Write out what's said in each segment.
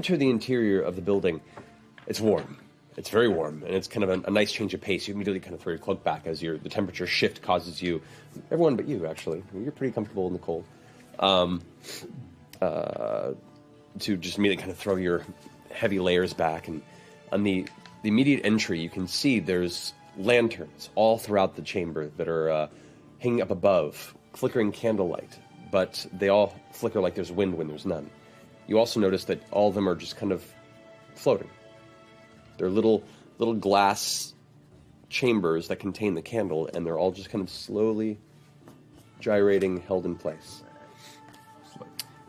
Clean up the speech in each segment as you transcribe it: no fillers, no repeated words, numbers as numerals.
enter the interior of the building, it's warm. It's very warm, and it's kind of a nice change of pace. You immediately kind of throw your cloak back as the temperature shift causes you, everyone but you, actually, you're pretty comfortable in the cold, to just immediately kind of throw your heavy layers back. And on the immediate entry, you can see there's lanterns all throughout the chamber that are hanging up above, flickering candlelight, but they all flicker like there's wind when there's none. You also notice that all of them are just kind of floating. They're little glass chambers that contain the candle, and they're all just kind of slowly gyrating, held in place.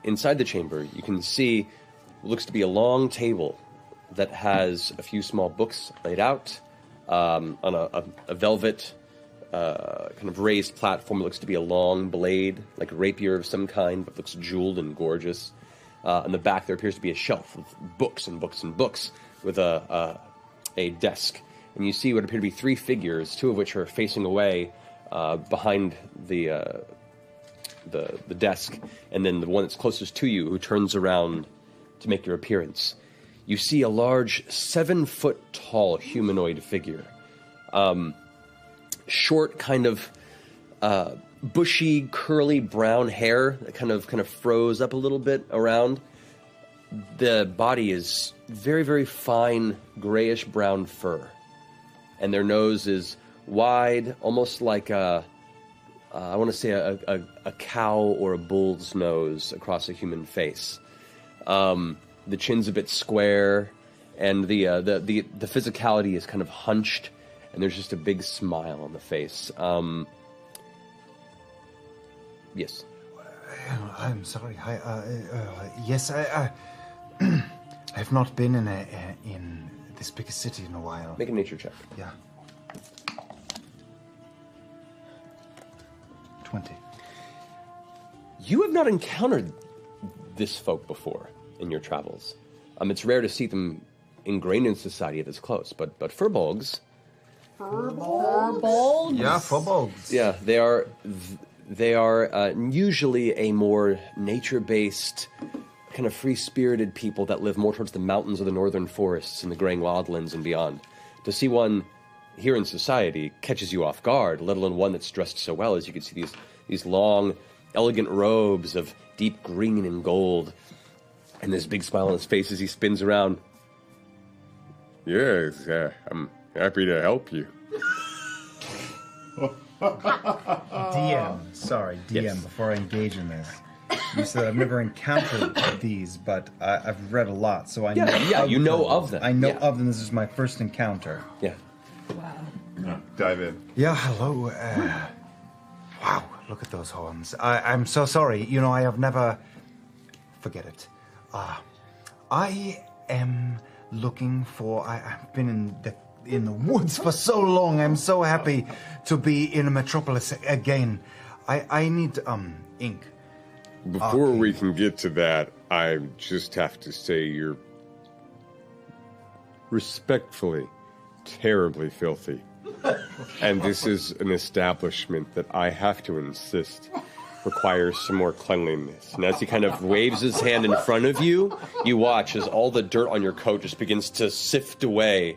Inside the chamber, you can see what looks to be a long table that has a few small books laid out on a velvet kind of raised platform. It looks to be a long blade, like a rapier of some kind, but looks jeweled and gorgeous. On the back, there appears to be a shelf with books and books and books, with a desk. And you see what appear to be three figures, two of which are facing away behind the desk, and then the one that's closest to you, who turns around to make your appearance. You see a large 7-foot-tall humanoid figure. Short, kind of bushy, curly brown hair that kind of froze up a little bit around. The body is very, very fine, grayish-brown fur. And their nose is wide, almost like I want to say a cow or a bull's nose across a human face. The chin's a bit square, and the physicality is kind of hunched, and there's just a big smile on the face. Yes. I'm sorry. Yes, I've not been in this big city in a while. Make a nature check. Yeah. 20. You have not encountered this folk before in your travels. It's rare to see them ingrained in society this close, but furbolgs... Furbolgs? Yeah, furbolgs. Yeah, they are usually a more nature-based, kind of free-spirited people that live more towards the mountains of the northern forests and the graying wildlands and beyond. To see one here in society catches you off guard, let alone one that's dressed so well, as you can see these long, elegant robes of deep green and gold, and this big smile on his face as he spins around. Yes, I'm happy to help you. DM, Yes. before I engage in this. You said I've never encountered these, but I've read a lot, so I know you know of them. I know Yeah. of them. This is my first encounter. Yeah. Wow. Dive in. Yeah, hello. Wow, look at those horns. I'm so sorry. You know, I have never... Forget it. I am looking for... I've been in the woods for so long. I'm so happy to be in a metropolis again. I need ink. Before we can get to that, I just have to say you're respectfully terribly filthy. And this is an establishment that I have to insist requires some more cleanliness. And as he kind of waves his hand in front of you, you watch as all the dirt on your coat just begins to sift away.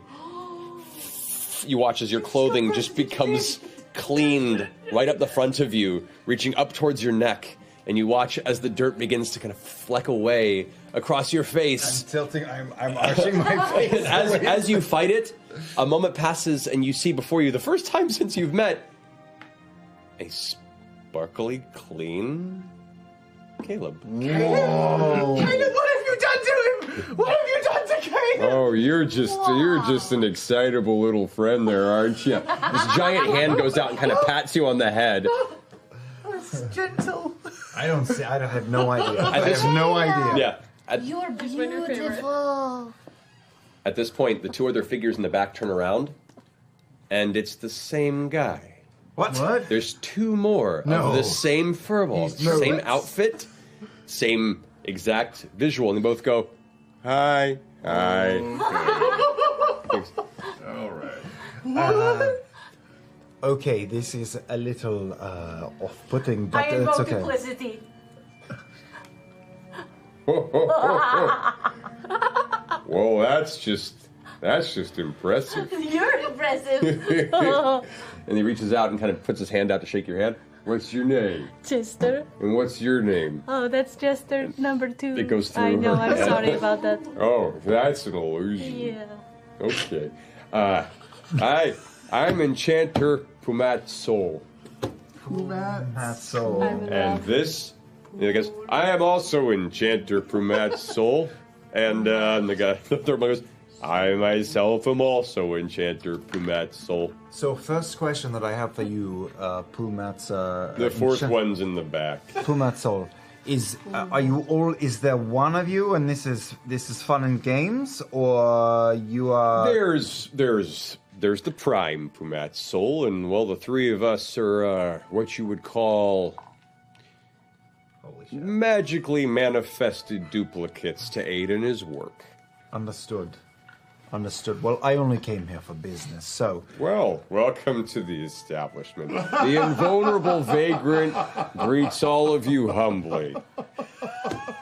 You watch as your clothing just becomes cleaned right up the front of you, reaching up towards your neck. And you watch as the dirt begins to kind of fleck away across your face. I'm tilting, I'm arching my face. As you fight it, a moment passes and you see before you, the first time since you've met, a sparkly, clean Caleb. Whoa. Caleb, what have you done to him? What have you done to Caleb? Oh, you're just an excitable little friend there, aren't you? This giant hand goes out and kind of pats you on the head. It's gentle. I have no idea. I have no idea. Yeah. You're one your favorite. beautiful. At this point, the two other figures in the back turn around, and it's the same guy. What? There's two more No. of the same furball, same outfit, same exact visual, and they both go, Hi. Hi. All right. Okay, this is a little off-putting, but I it's invoke okay. duplicity. that's just impressive. You're impressive. And he reaches out and kind of puts his hand out to shake your hand. What's your name? Chester. And what's your name? Oh, that's Chester number 2. It goes through I know, her I'm head. sorry about that. Oh, that's an illusion. Yeah. Okay. I'm Enchanter Pumat Soul. That's so. And this, I guess, I am also Enchanter Pumat Soul. And the guy, the third one goes, I myself am also Enchanter Pumat Soul. So, first question that I have for you, Pumat's. The fourth one's in the back. Pumat Soul. Are you all? Is there one of you, and this is fun and games, or you are? There's the prime Pumat Soul, and well, the three of us are what you would call Holy shit. magically manifested duplicates to aid in his work. Understood. Well, I only came here for business, so. Well, welcome to the establishment. The invulnerable vagrant greets all of you humbly.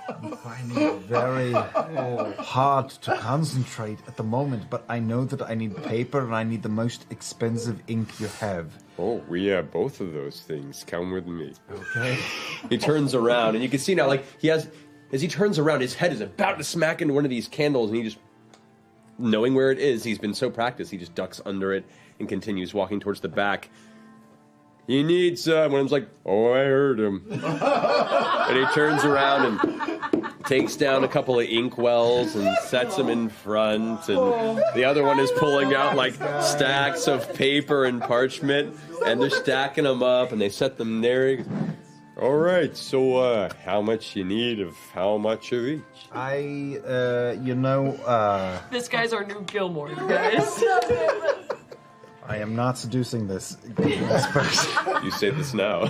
I'm finding it very hard to concentrate at the moment, but I know that I need paper and I need the most expensive ink you have. Oh, we have both of those things. Come with me. Okay. He turns around, and you can see now, like, as he turns around, his head is about to smack into one of these candles, and he just, knowing where it is, he's been so practiced, he just ducks under it and continues walking towards the back. He needs, one of them's like, oh, I heard him. And he turns around and takes down a couple of inkwells and sets them in front, and the other one is pulling out, like, stacks of paper and parchment, and they're stacking them up, and they set them there. All right, so how much you need of how much of each? This guy's our new Gilmore, you guys. I am not seducing this person. You say this now.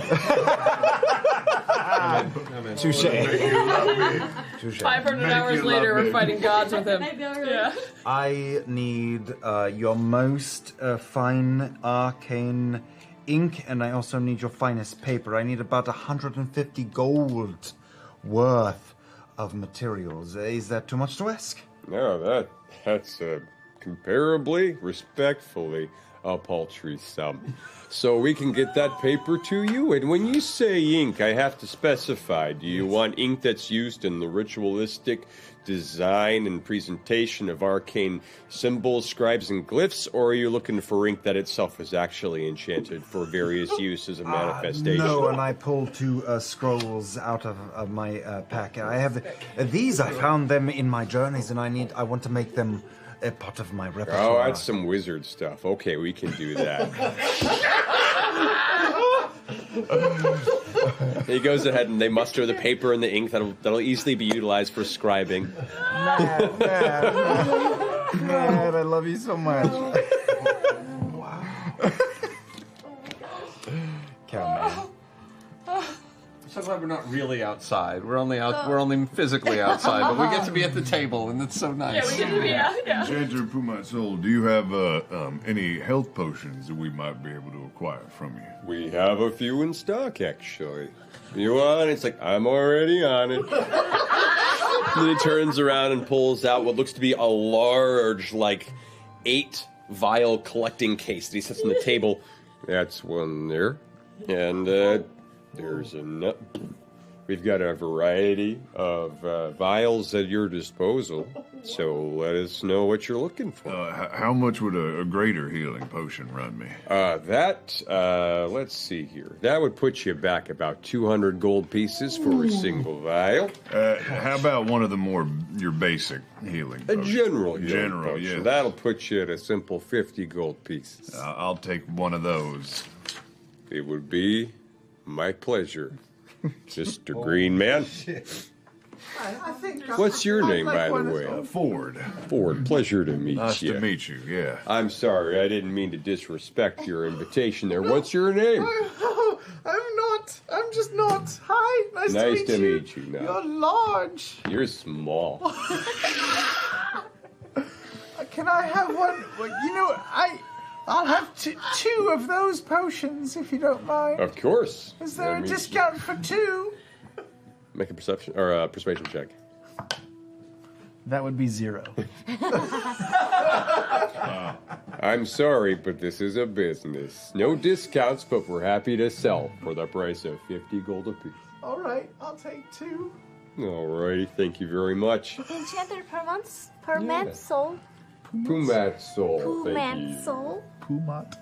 Touche. 500 hours later, we're fighting gods with him. Yeah. I need your most fine arcane ink, and I also need your finest paper. I need about 150 gold worth of materials. Is that too much to ask? No, that's comparably, respectfully, a paltry sum. So we can get that paper to you, and when you say ink, I have to specify. Do you want ink that's used in the ritualistic design and presentation of arcane symbols, scribes, and glyphs, or are you looking for ink that itself is actually enchanted for various uses of manifestation? No, and I pulled 2 scrolls out of my pack. I have these. I found them in my journeys, and I want to make them a part of my repertoire. Oh, that's some wizard stuff. Okay, we can do that. He goes ahead and they muster the paper and the ink that'll easily be utilized for scribing. Man, I love you so much. Wow. Cow man. So glad we're not really outside. We're only physically outside, but we get to be at the table, and it's so nice. Yeah, we get to be, yeah. Enchanter Pumat Soul, do you have any health potions that we might be able to acquire from you? We have a few in stock, actually. You on? It's like, I'm already on it. Then he turns around and pulls out what looks to be a large, like, 8-vial collecting case that he sets on the table. That's one there. And there's another. We've got a variety of vials at your disposal, so let us know what you're looking for. How much would a greater healing potion run me? Let's see here. That would put you back about 200 gold pieces for a single vial. How about one of your basic healing A potions? general General, yes. yes. That'll put you at a simple 50 gold pieces. I'll take one of those. It would be my pleasure, Mr. Green Man. I think. What's your name, by the one way? Ford. Ford, pleasure to meet Nice you. to meet you, yeah. I'm sorry, I didn't mean to disrespect your invitation there. What's your name? I'm just not. Hi, nice to meet you. Now. You're large. You're small. Can I have one? Well, I'll have two of those potions if you don't mind. Of course. Is there That a means discount for 2? Make a perception or a persuasion check. That would be 0. I'm sorry, but this is a business. No discounts, but we're happy to sell for the price of 50 gold apiece. All right, I'll take 2. Alrighty, thank you very much. Enchanted per month soul. Pumat soul, thank Pumat you. soul. Pumat.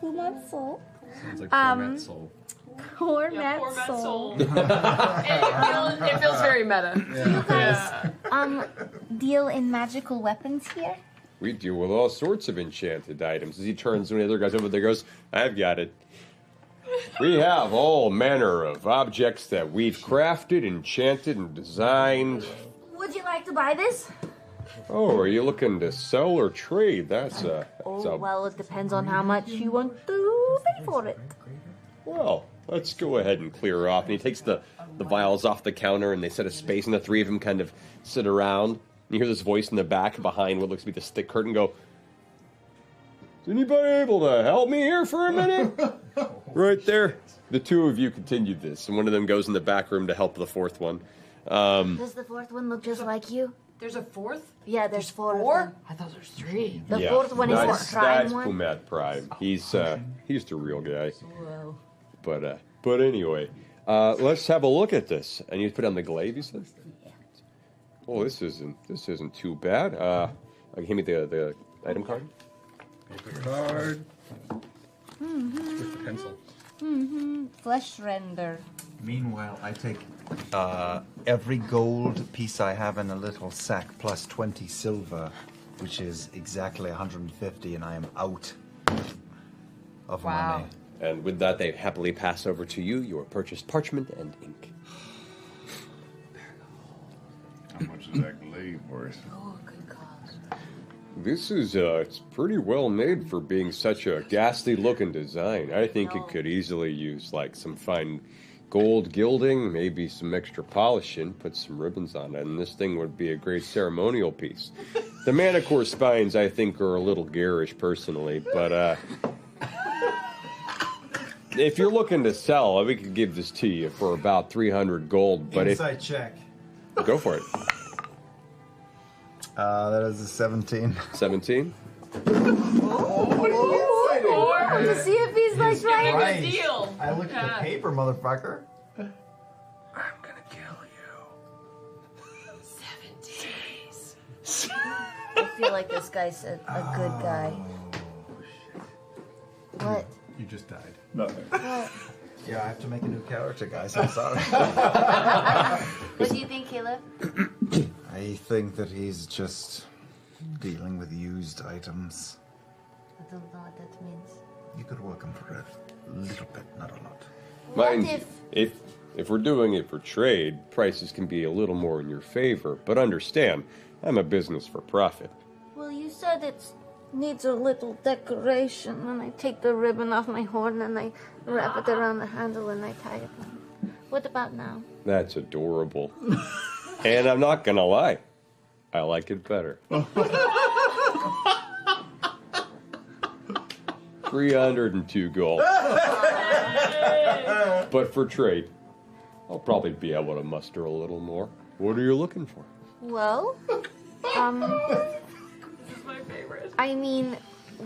Pumat soul. Sounds like Pumat soul. Poor Yeah, Matt poor Matt soul. soul. It feels very meta. You guys deal in magical weapons here? We deal with all sorts of enchanted items. As he turns to one of the other guys over there, goes, I've got it. We have all manner of objects that we've crafted, enchanted, and designed. Would you like to buy this? Oh, are you looking to sell or trade? Well, it depends on how much you want to pay for it. Well, let's go ahead and clear off. And he takes the vials off the counter, and they set a space, and the three of them kind of sit around. And you hear this voice in the back behind what looks to be the stick curtain go, is anybody able to help me here for a minute? Right there. The two of you continue this, and one of them goes in the back room to help the fourth one. Does the fourth one look just like you? There's a fourth? Yeah, there's 4 of Four? them. I thought there was 3. The fourth one is that's, the prime that's one. Pumat Prime. He's the real guy. Whoa. But anyway, let's have a look at this. And you put on the glaive, you said? Oh, this isn't too bad. Give me the item card. Paper card. With the pencil. Flesh render. Meanwhile, I take every gold piece I have in a little sack plus 20 silver, which is exactly 150, and I am out of money. And with that, they happily pass over to you your purchased parchment and ink. How much is that glaive worth? Oh, good cause. This is it's pretty well made for being such a ghastly looking design. I think it could easily use like some fine gold gilding, maybe some extra polishing, put some ribbons on it, and this thing would be a great ceremonial piece. The manicore spines, I think, are a little garish personally, but if you're looking to sell, we could give this to you for about 300 gold. But Inside check. go for it. That is a 17. 17. To see if he's like Getting right. a good deal. I look at the paper, motherfucker. I'm gonna kill you. 7 days. I feel like this guy's a good guy. What? You just died. Nothing. Yeah, I have to make a new character, guys. I'm sorry. What do you think, Caleb? I think that he's just dealing with used items. I don't know what that means. You could work him for a little bit, not a lot. Mind What you, if we're doing it for trade, prices can be a little more in your favor. But understand, I'm a business for profit. Well, you said it needs a little decoration, and I take the ribbon off my horn and I wrap it around the handle and I tie it on. What about now? That's adorable. And I'm not gonna lie, I like it better. 302 gold. But for trade, I'll probably be able to muster a little more. What are you looking for? Well, This is my favorite. I mean,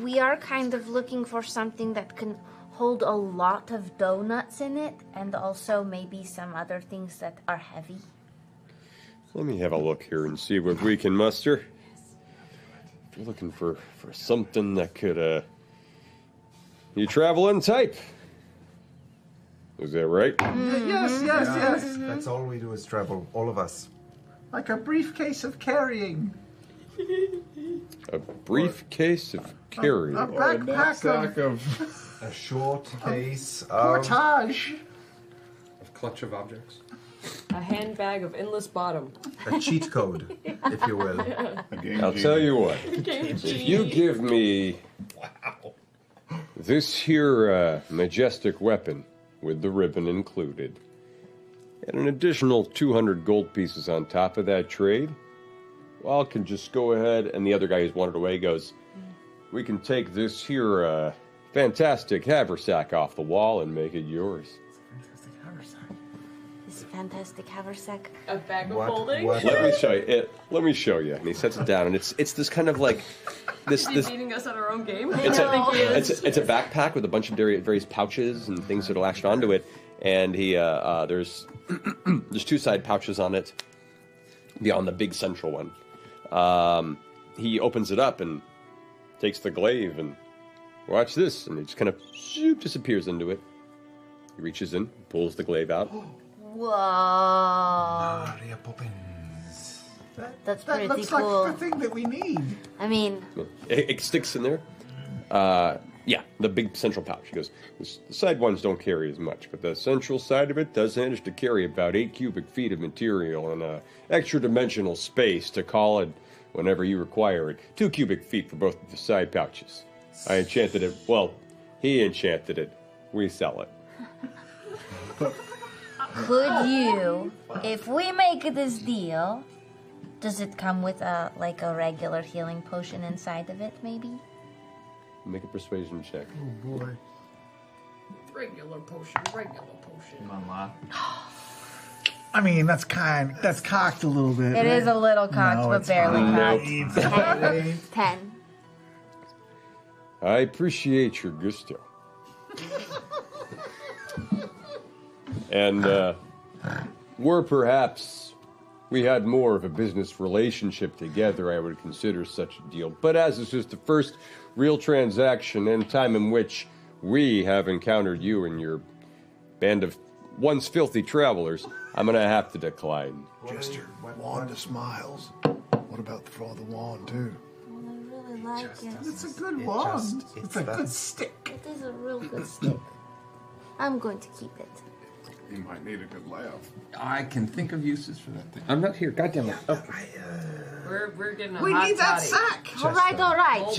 we are kind of looking for something that can hold a lot of donuts in it, and also maybe some other things that are heavy. Let me have a look here and see what we can muster. If you're looking for something that could, you travel in type. Is that right? Yes, yes, yes. That's all we do is travel, all of us. Like a briefcase of carrying. A briefcase of carry. A backpack of A short case of... portage. A clutch of objects. A handbag of endless bottom. A cheat code, if you will. I'll tell you what. If you give me this here majestic weapon with the ribbon included, and an additional 200 gold pieces on top of that trade, well, I can just go ahead, and the other guy who's wandered away goes, we can take this here fantastic haversack off the wall and make it yours. this fantastic haversack. A bag of holding? What? Let me show you. Let me show you. And he sets it down, and it's this kind of like this. Is he beating us at our own game? It's I think he is. it's a backpack with a bunch of various pouches and things that are latched onto it, and he there's there's two side pouches on it beyond the big central one. He opens it up and takes the glaive and watch this, and he just kind of disappears into it. He reaches in, pulls the glaive out. Whoa. Maria Poppins. That's That pretty looks cool. like the thing that we need. I mean, It sticks in there. Yeah, the big central pouch. He goes, the side ones don't carry as much, but the central side of it does manage to carry about 8 cubic feet of material and extra dimensional space to call it whenever you require it. 2 cubic feet for both of the side pouches. I enchanted it. Well, he enchanted it. We sell it. could you, if we make this deal, does it come with a regular healing potion inside of it, maybe? Make a persuasion check. Oh boy. Regular potion. Come on, Ma. I mean, that's cocked a little bit. It is a little cocked, No, but it's barely fine. cocked. 10. I appreciate your gusto. And were perhaps we had more of a business relationship together, I would consider such a deal. But as this is the first real transaction and time in which we have encountered you and your band of once filthy travelers, I'm going to have to decline. Jester, Wanda smiles. What about for the wand, too? Well, I really like it. It's a good wand. It's a good stick. It is a real good stick. I'm going to keep it. You might need a good laugh. I can think of uses for that thing. I'm not here. Goddamn it. Oh. We're getting a We hot need that toddy. sack. All right. Oh,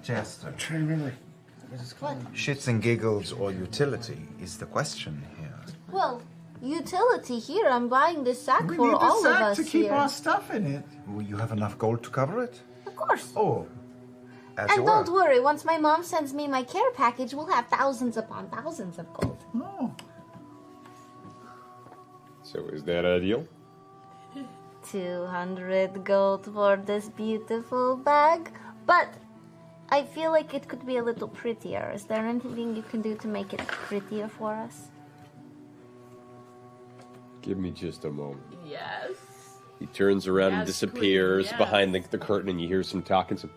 Jester. Trying to remember. Shits and giggles or utility is the question here. Well, utility here. I'm buying this sack We for need the all of sack us to keep here. our stuff in it. Will you have enough gold to cover it? Of course. Oh, as And you don't were. worry, once my mom sends me my care package, we'll have thousands upon thousands of gold. Oh. So is that a deal? 200 gold for this beautiful bag. But I feel like it could be a little prettier. Is there anything you can do to make it prettier for us? Give me just a moment. Yes. He turns around and Yes, disappears queen, yes. behind the curtain, and you hear some talking. Some.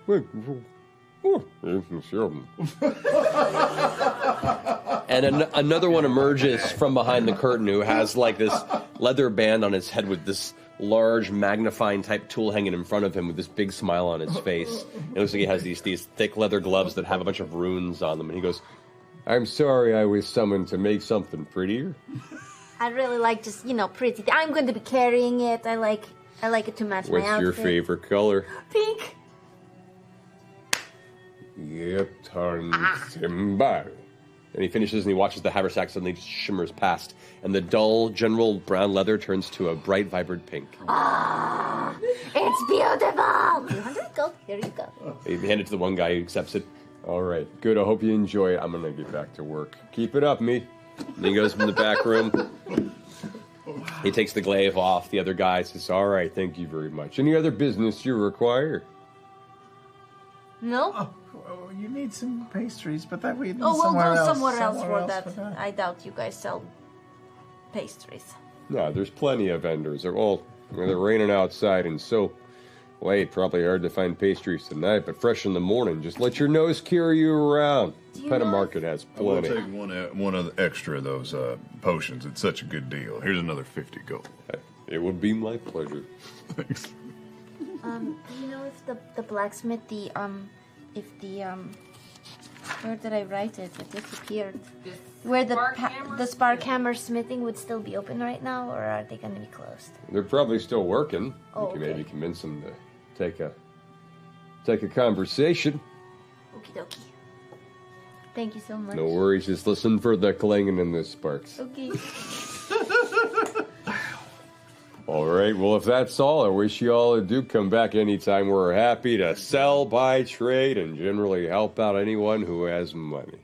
And another one emerges from behind the curtain who has like this leather band on his head with this large magnifying type tool hanging in front of him with this big smile on his face. It looks like he has these thick leather gloves that have a bunch of runes on them. And he goes, "I'm sorry I was summoned to make something prettier." I'd really like just, pretty. I'm going to be carrying it. I like it to match my What's outfit. your favorite color? Pink. Yep, Simba. And he finishes and he watches the haversack suddenly just shimmers past, and the dull, general brown leather turns to a bright, vibrant pink. Ah, it's beautiful. 200 gold. Here you go. He hand it to the one guy who accepts it. All right, good. I hope you enjoy it. I'm gonna get back to work. Keep it up, me. And he goes from the back room. He takes the glaive off. The other guy says, "All right, thank you very much. Any other business you require?" No. Oh, you need some pastries, but that we need Oh, we'll somewhere go else. somewhere else for else that. I doubt you guys sell pastries. No, there's plenty of vendors. They're raining outside and so late. Probably hard to find pastries tonight, but fresh in the morning. Just let your nose carry you around. you Peta know Market has I will plenty. take one of the extra of those potions. It's such a good deal. Here's another 50 gold. It would be my pleasure. Thanks. Do you know if the blacksmith, where did I write it? It disappeared. Where the spark hammer smithing would still be open right now, or are they going to be closed? They're probably still working. Oh, You can okay. maybe convince them to take a conversation. Okie dokie. Thank you so much. No worries. Just listen for the clanging and the sparks. Okay. All right. Well, if that's all, I wish you all do come back anytime. We're happy to sell, buy, trade, and generally help out anyone who has money.